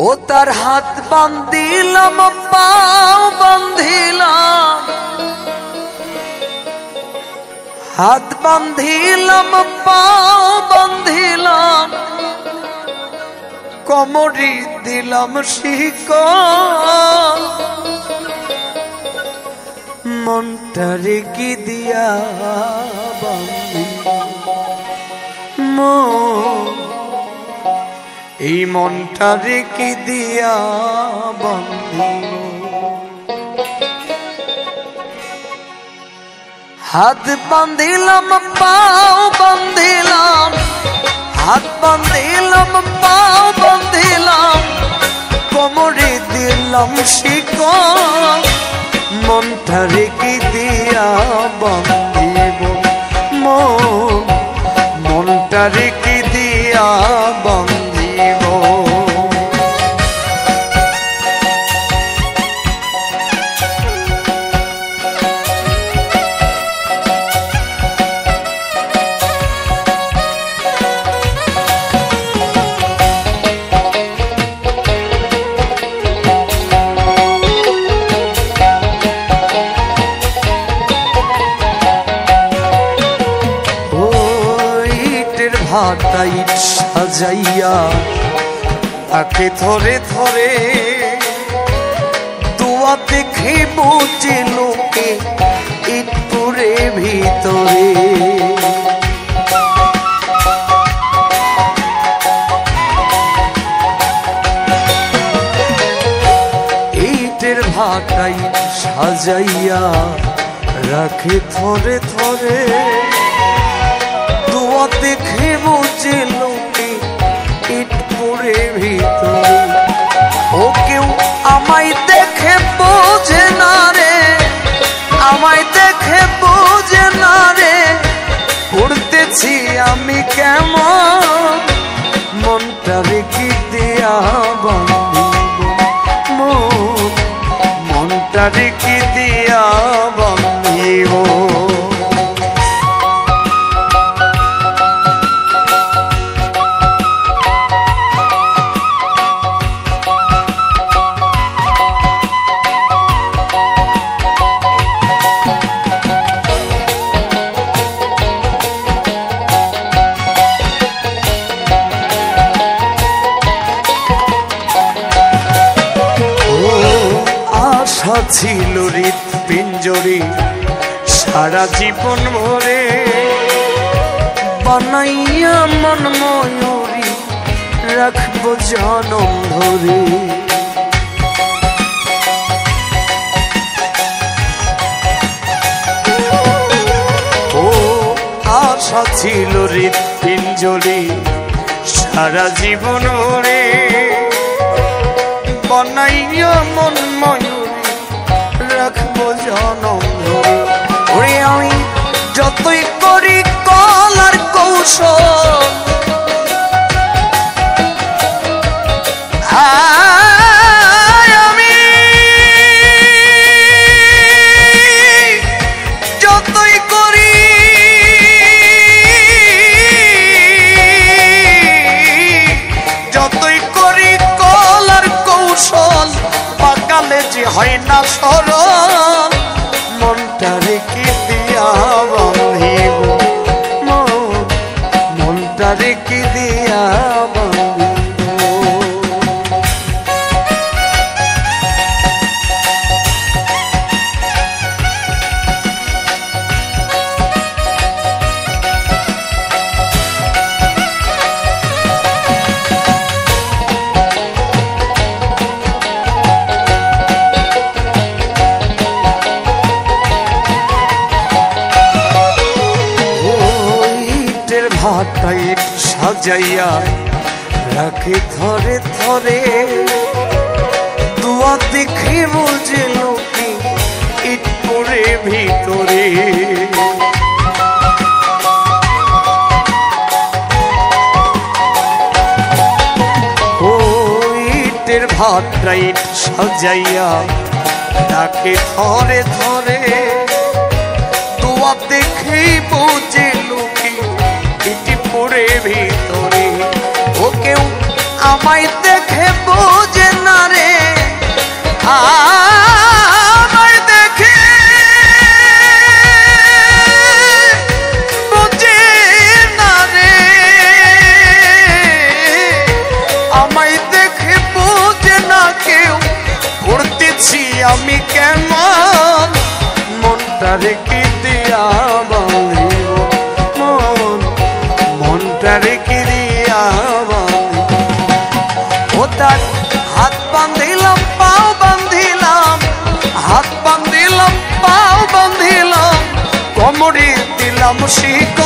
ও তার হাত বান্ধিলাম পাও বান্ধিলাম, হাত বান্ধিলাম পাও বান্ধিলাম, কোমরে দিলাম শিকল, মনটারে কি দিয়া বান্ধি এই মনটারে কি দিয়া বান্ধি। হাত বান্ধিলাম পাও বান্ধিলাম, হাত বান্ধিলাম পাও বান্ধিলাম, কোমরে দিলাম শিকল, মনটারে কি দিয়া বান্ধিব, মনটারে কি দিয়া বান্ধিব। হাতাই সাজাইয়া তাকে ধরে ধরে দোয়া দেখে বুঝে লোকে ইটপুরে ভিতরে, ইটের ভাটাই সাজাইয়া রাখে ধরে ধরে দোয়া দেখে বুঝে লোকে ইটপুরে ভিতরে। ও কেউ আমায় দেখে বোঝে না রে, আমায় দেখে বোঝে না রে, করতেছি আমি কেমন, মনটারে কি দিয়া বান্ধিব, মনটারে কি দিয়া বান্ধিব। ছিল হৃদ পিঞ্জরে সারা জীবন ভরে, বানাইয়া মন ময়ূরী রাখবো জনম ধরে। ও আশা ছিল হৃদ পিঞ্জরে সারা জীবন ভরে, বানাইয়া মন ময়ূরী রাখবো জনম ধরে। ওরে আমি যতই করি কল আর কৌশল, আমি যতই করি যতই করি কল আর কৌশল, পাকালে যে হয় না সরল, মনটারে কি দিয়া বান্ধিব, মনটারে কি দিয়া বান্ধিব। হাতাই সাজাইয়া রাখে ধরে ধরে, দোয়া দেখে বুঝে লোকে ইটপুরে ভিতরে। ও ইটের ভাটাই সাজাইয়া রাখে ধরে ধরে, দোয়া দেখে বুঝে লোকে ইটপুরে ভিতরে। ও কেউ আমায় দেখে বুঝে আমি কেমন মনটা রেখে দিয়া বাঁধিব মনটা রেখে দিয়া বাঁধিব ও তার হাত বাঁধিলাম পাও বাঁধিলাম হাত বাঁধিলাম পাও বাঁধিলাম কোমরে দিলাম শিকল